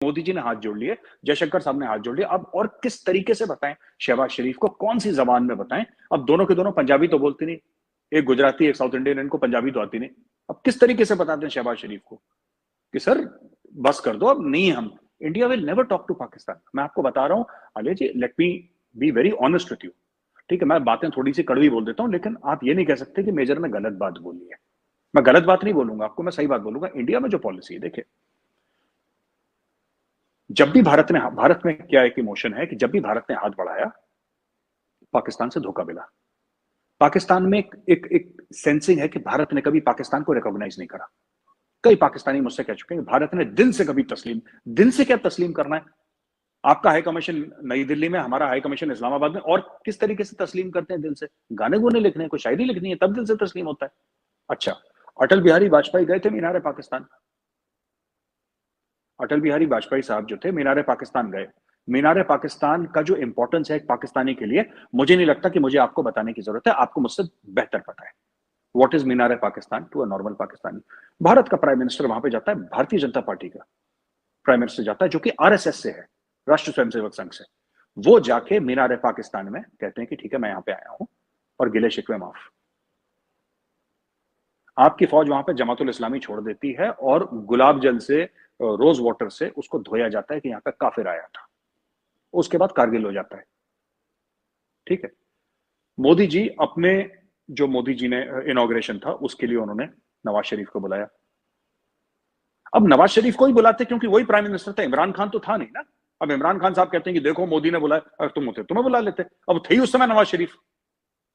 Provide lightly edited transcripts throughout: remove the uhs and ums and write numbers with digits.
मोदी जी ने हाथ जोड़ लिए, जयशंकर साहब ने हाथ जोड़ लिया। अब और किस तरीके से बताएं शहबाज शरीफ को, कौन सी जबान में बताएं? अब दोनों के दोनों पंजाबी तो बोलते नहीं, एक गुजराती एक साउथ इंडियन, इनको पंजाबी तो आती नहीं। अब किस तरीके से बताते हैं शहबाज शरीफ को कि सर बस कर दो, अब नहीं, हम India will never talk to Pakistan. मैं आपको बता रहा हूं Alia ji, let me be very honest with you. ठीक है, मैं बातें थोड़ी सी कड़वी बोल देता हूं, लेकिन आप ये नहीं कह सकते कि मेजर ने गलत बात बोली है। मैं गलत बात नहीं बोलूंगा आपको, मैं सही बात बोलूंगा। इंडिया में जो पॉलिसी है, देखिए, जब भी भारत में क्या एक इमोशन है कि जब भी भारत ने हाथ बढ़ाया, पाकिस्तान से धोखा मिला। पाकिस्तान में एक सेंसिंग है कि भारत ने कभी पाकिस्तान को रिकॉग्नाइज नहीं करा। कई पाकिस्तानी मुझसे कह चुके हैं कि भारत ने दिल से कभी तस्लीम, दिन से क्या तस्लीम करना है? आपका हाई कमीशन नई दिल्ली में, हमारा हाई कमीशन इस्लामाबाद में, और किस तरीके से तस्लीम करते हैं दिल से? गाने गुने लिखने हैं, कोई शायरी लिखनी है, तब दिल से तस्लीम होता है। अच्छा, अटल बिहारी वाजपेयी गए थे मीनार पाकिस्तान। अटल बिहारी वाजपेयी साहब जो थे, मीनार पाकिस्तान गए। मीनार पाकिस्तान का जो इंपॉर्टेंस है एक पाकिस्तानी के लिए, मुझे नहीं लगता कि मुझे आपको बताने की जरूरत है, आपको मुझसे बेहतर पता है। What is Minar Pakistan to a normal Pakistani? Bharat का प्राइम मिनिस्टर वहां पे जाता है, भारतीय जनता पार्टी का प्राइम मिनिस्टर जाता है, जो कि आरएसएस से है, राष्ट्रीय स्वयंसेवक संघ से। वो जाके मीनार पाकिस्तान में कहते हैं कि ठीक है, मैं यहां पे आया हूं और गिले शिकवे माफ। आपकी फौज वहां पे जमातुल इस्लामी छोड़ देती है और गुलाब जल से, रोज वाटर से उसको धोया जाता है कि यहाँ पे काफिर आया था। उसके बाद कारगिल हो जाता है। ठीक है, मोदी जी अपने, जो मोदी जी ने इनॉग्रेशन था उसके लिए उन्होंने नवाज शरीफ को बुलाया। अब नवाज शरीफ को ही बुलाते क्योंकि वही प्राइम मिनिस्टर था, इमरान खान तो था नहीं ना। अब इमरान खान साहब कहते हैं कि देखो मोदी ने बुलाया, अगर तुम होते तुम्हें बुला लेते। अब थे ही उस समय नवाज शरीफ,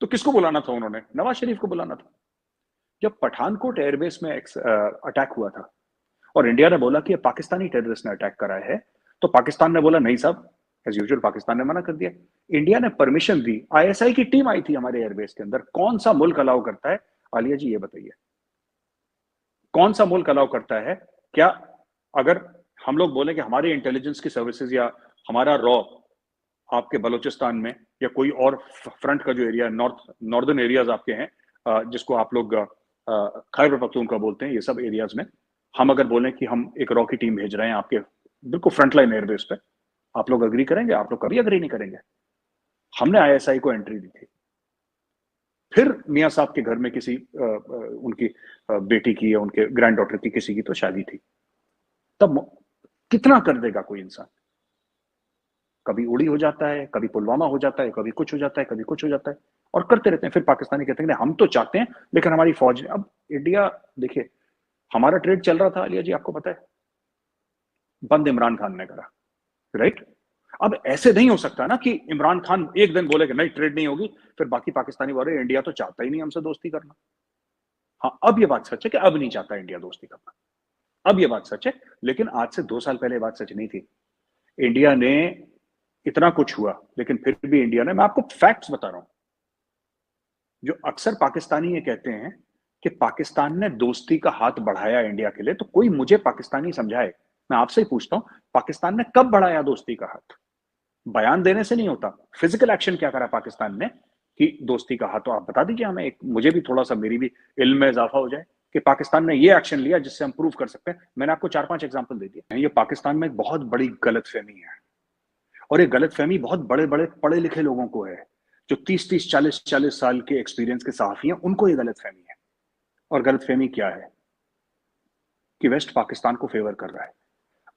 तो किसको बुलाना था? उन्होंने नवाज शरीफ को बुलाना था। जब पठानकोट एयरबेस में अटैक हुआ था और इंडिया ने बोला कि ये पाकिस्तानी टेररिस्ट ने अटैक करा है, तो पाकिस्तान ने बोला नहीं साहब, एज यूजुअल पाकिस्तान ने मना कर दिया। इंडिया ने परमिशन दी, आईएसआई की टीम आई थी हमारे एयरबेस के अंदर। कौन सा मुल्क अलाउ करता है? आलिया जी ये बताइए, कौन सा मुल्क अलाउ करता है? क्या अगर हम लोग बोले कि हमारी इंटेलिजेंस की सर्विसेज या हमारा रॉ आपके बलूचिस्तान में या कोई और फ्रंट का जो एरिया, नॉर्दर्न एरियाज आपके हैं, जिसको आप लोग खैबर पख्तूनख्वा बोलते हैं, ये सब एरियाज में हम अगर बोलें कि हम एक रॉ की टीम भेज रहे हैं आपके बिल्कुल फ्रंटलाइन एयरबेस पे, आप लोग अग्री करेंगे? आप लोग कभी अग्री नहीं करेंगे। हमने आईएसआई को एंट्री दी थी। फिर मियाँ साहब के घर में किसी उनकी बेटी की या उनके ग्रैंड डॉटर की किसी की तो शादी थी। तब कितना कर देगा कोई इंसान? कभी उड़ी हो जाता है, कभी पुलवामा हो जाता है, कभी कुछ हो जाता है, कभी कुछ हो जाता है, और करते रहते हैं। फिर पाकिस्तानी कहते हैं हम तो चाहते हैं लेकिन हमारी फौज ने। अब इंडिया, देखिए, हमारा ट्रेड चल रहा था आलिया जी, आपको पता है, बंद इमरान खान ने करा, राइट? अब ऐसे नहीं हो सकता ना कि इमरान खान एक दिन बोले कि नहीं ट्रेड नहीं होगी, फिर बाकी पाकिस्तानी बोले इंडिया तो चाहता ही नहीं हमसे दोस्ती करना। हाँ, अब ये बात सच है कि अब नहीं चाहता इंडिया दोस्ती करना, अब ये बात सच है। लेकिन आज से 2 साल पहले बात सच नहीं थी। इंडिया ने, इतना कुछ हुआ लेकिन फिर भी इंडिया ने, मैं आपको फैक्ट्स बता रहा हूं, जो अक्सर पाकिस्तानी ये कहते हैं कि पाकिस्तान ने दोस्ती का हाथ बढ़ाया इंडिया के लिए, तो कोई मुझे पाकिस्तानी समझाए। मैं आपसे ही पूछता हूं, पाकिस्तान ने कब बढ़ाया दोस्ती का हाथ? बयान देने से नहीं होता, फिजिकल एक्शन क्या करा पाकिस्तान ने कि दोस्ती का हाथ? तो आप बता दीजिए हमें, एक मुझे भी थोड़ा सा, मेरी भी इल्म में इजाफा हो जाए कि पाकिस्तान ने ये एक्शन लिया जिससे हम प्रूव कर सकते हैं। मैंने आपको 4-5 एग्जांपल दे दिए। ये पाकिस्तान में एक बहुत बड़ी गलतफहमी है, और ये गलतफहमी बहुत बड़े बड़े पढ़े लिखे लोगों को है, जो 30-30, 40-40 साल के एक्सपीरियंस के सहाफी हैं, उनको ये गलतफहमी है। और गलतफहमी क्या है? कि वेस्ट पाकिस्तान को फेवर कर रहा है।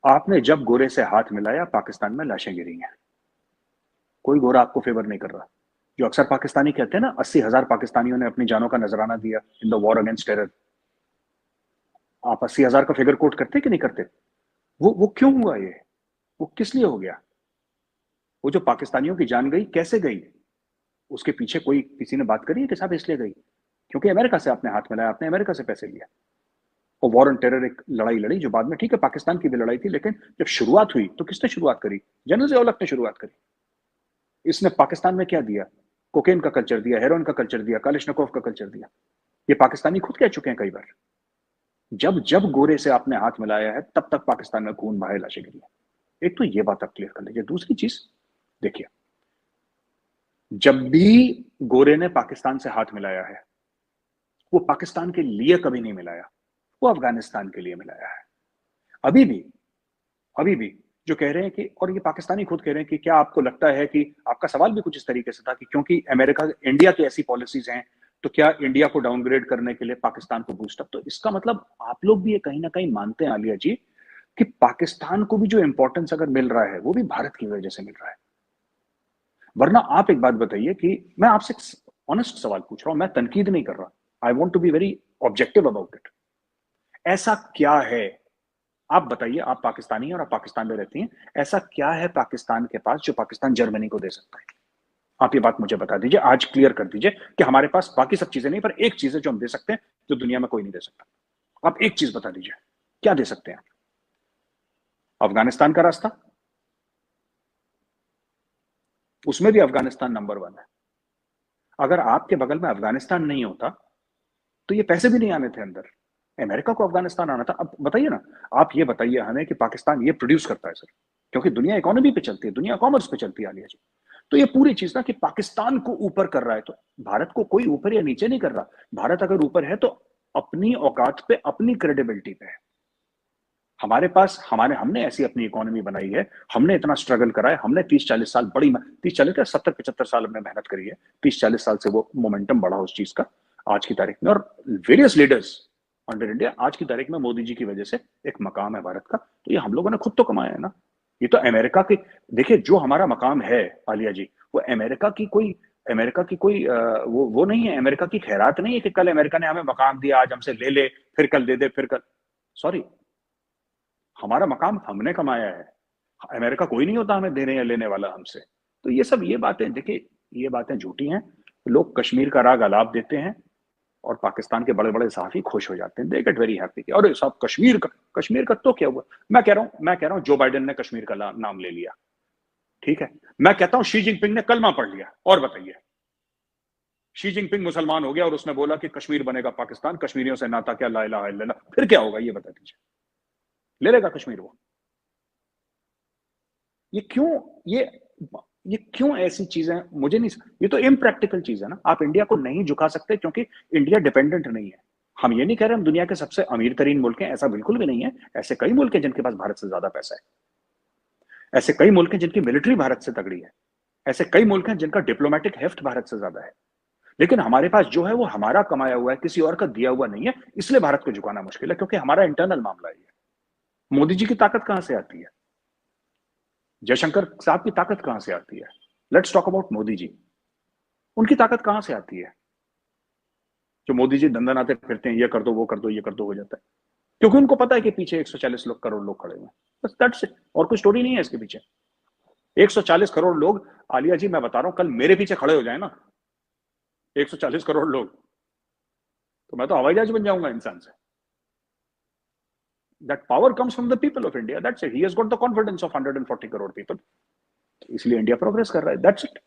आपने जब गोरे से हाथ मिलाया, पाकिस्तान में लाशें गिरी हैं। कोई गोरा आपको फेवर नहीं कर रहा। जो अक्सर पाकिस्तानी कहते हैं ना, 80,000 पाकिस्तानियों ने अपनी जानों का नजराना दिया in the war against terror. आप 80,000 का फिगर कोट करते कि नहीं करते? वो क्यों हुआ ये? वो किस लिए हो गया? वो जो पाकिस्तानियों की जान गई, कैसे गई? उसके पीछे कोई, किसी ने बात करी है कि साहब इसलिए गई क्योंकि अमेरिका से आपने हाथ मिलाया, आपने अमेरिका से पैसे लिया और वॉर ऑन टेरर एक लड़ाई लड़ी, जो बाद में, ठीक है, पाकिस्तान की भी लड़ाई थी, लेकिन जब शुरुआत हुई तो किसने शुरुआत करी? जनरल जियाउल ने शुरुआत करी। इसने पाकिस्तान में क्या दिया? कोकेन का कल्चर दिया, हेरोइन का कल्चर दिया, कालिशनिकोव का कल्चर दिया। ये पाकिस्तानी खुद कह चुके हैं कई बार। जब जब गोरे से आपने हाथ मिलाया है, तब तक पाकिस्तान में खून बहाए, लाशें गिरी है। एक तो ये बात आप क्लियर कर लीजिए। दूसरी चीज देखिए, जब भी गोरे ने पाकिस्तान से हाथ मिलाया है, वो पाकिस्तान के लिए कभी नहीं मिलाया, वो अफगानिस्तान के लिए मिलाया है। अभी भी अभी भी जो कह रहे हैं कि, और ये पाकिस्तानी खुद कह रहे हैं कि क्या आपको लगता है कि, आपका सवाल भी कुछ इस तरीके से था कि क्योंकि अमेरिका इंडिया की ऐसी पॉलिसीज हैं तो क्या इंडिया को डाउनग्रेड करने के लिए पाकिस्तान को बूस्ट अप, तो इसका मतलब आप लोग भी ये कहीं ना कहीं मानते हैं आलिया जी कि पाकिस्तान को भी जो इंपॉर्टेंस अगर मिल रहा है वो भी भारत की वजह से मिल रहा है। वरना आप एक बात बताइए कि मैं आपसे ऑनेस्ट सवाल पूछ रहा हूं, मैं तनकीद नहीं कर रहा, I want to be very objective about it. ऐसा क्या है, आप बताइए, आप पाकिस्तानी हैं और आप पाकिस्तान में रहती हैं, ऐसा क्या है पाकिस्तान के पास जो पाकिस्तान जर्मनी को दे सकता है? आप ये बात मुझे बता दीजिए, आज क्लियर कर दीजिए कि हमारे पास बाकी सब चीजें नहीं पर एक चीज है जो हम दे सकते हैं जो दुनिया में कोई नहीं दे सकता। आप एक चीज बता दीजिए, क्या दे सकते हैं? अफगानिस्तान का रास्ता, उसमें भी अफगानिस्तान नंबर 1 है। अगर आपके बगल में अफगानिस्तान नहीं होता तो ये पैसे भी नहीं आने थे अंदर, अमेरिका को अफगानिस्तान आना था। अब बताइए ना, आप ये बताइए हमें कि पाकिस्तान ये प्रोड्यूस करता है सर, क्योंकि दुनिया इकोनॉमी पे चलती है, दुनिया कॉमर्स पे चलती है आलिया जी। तो ये पूरी चीज ना कि पाकिस्तान को ऊपर कर रहा है, तो भारत को कोई ऊपर या नीचे नहीं कर रहा। भारत अगर ऊपर है तो अपनी औकात पे, अपनी क्रेडिबिलिटी पे है। हमारे पास, हमने ऐसी अपनी इकोनॉमी बनाई है, हमने इतना स्ट्रगल करा है, हमने 30-40 साल, बड़ी 30-40 क्या 70-75 साल हमने मेहनत करी है, 30-40 साल से वो मोमेंटम बढ़ा उस चीज का आज की तारीख में। और वेरियस लीडर्स अंडर इंडिया आज की तारीख में मोदी जी की वजह से एक मकाम है भारत का, तो ये हम लोगों ने खुद तो कमाया है ना। ये तो अमेरिका की, देखिए जो हमारा मकाम है आलिया जी, वो अमेरिका की कोई वो नहीं है, अमेरिका की खैरात नहीं है कि कल अमेरिका ने हमें मकाम दिया, आज हमसे ले ले, फिर कल दे दे, फिर कल, सॉरी, हमारा मकाम हमने कमाया है। अमेरिका कोई नहीं होता हमें देने या लेने वाला हमसे। तो ये सब, ये बातें देखिए, ये बातें झूठी हैं। लोग कश्मीर का राग अलाप देते हैं और पाकिस्तान के बड़े बड़े सहाफी खुश हो जाते हैं, दे गेट वेरी हैप्पी। और साहब कश्मीर का तो क्या हुआ? मैं कह रहा हूं जो बाइडेन ने कश्मीर का नाम ले लिया, ठीक है। मैं कहता हूं शी जिनपिंग ने कलमा पढ़ लिया, और बताइए, शी जिनपिंग मुसलमान हो गया और उसने बोला कि कश्मीर बनेगा पाकिस्तान, कश्मीरियों से नाता क्या, ला इलाहा इल्लल्लाह, फिर क्या होगा ये बता दीजिए? ले लेगा कश्मीर वो? ये क्यों, ये ये क्यों ऐसी चीजें, मुझे नहीं, ये तो इम्प्रैक्टिकल चीज है ना। आप इंडिया को नहीं झुका सकते क्योंकि इंडिया डिपेंडेंट नहीं है। हम ये नहीं कह रहे हम दुनिया के सबसे अमीर तरीन मुल्क हैं, ऐसा बिल्कुल भी नहीं है। ऐसे कई मुल्क हैं जिनके पास भारत से ज्यादा पैसा है, ऐसे कई मुल्क हैं जिनकी मिलिट्री भारत से तगड़ी है, ऐसे कई मुल्क हैं जिनका डिप्लोमेटिक हेफ्ट भारत से ज्यादा है। लेकिन हमारे पास जो है वो हमारा कमाया हुआ है, किसी और का दिया हुआ नहीं है, इसलिए भारत को झुकाना मुश्किल है, क्योंकि हमारा इंटरनल मामला है ये। मोदी जी की ताकत कहां से आती है? जयशंकर साहब की ताकत कहां से आती है? Let's talk about Modi ji, उनकी ताकत कहां से आती है जो मोदी जी दंदनाते फिरते हैं, ये कर दो, वो कर दो, ये कर दो, हो जाता है? क्योंकि उनको पता है कि पीछे 140 करोड़ लोग खड़े हुए हैं, बस दैट्स इट, और कोई स्टोरी नहीं है इसके पीछे। 140 करोड़ लोग, आलिया जी मैं बता रहा हूं, कल मेरे पीछे खड़े हो जाए ना 140 करोड़ लोग, तो मैं तो हवाई जहाज बन जाऊंगा इंसान से। That power comes from the people of India, that's it, he has got the confidence of 140 crore people, इसलिए इंडिया प्रोग्रेस कर रहा है, दैट्स इट।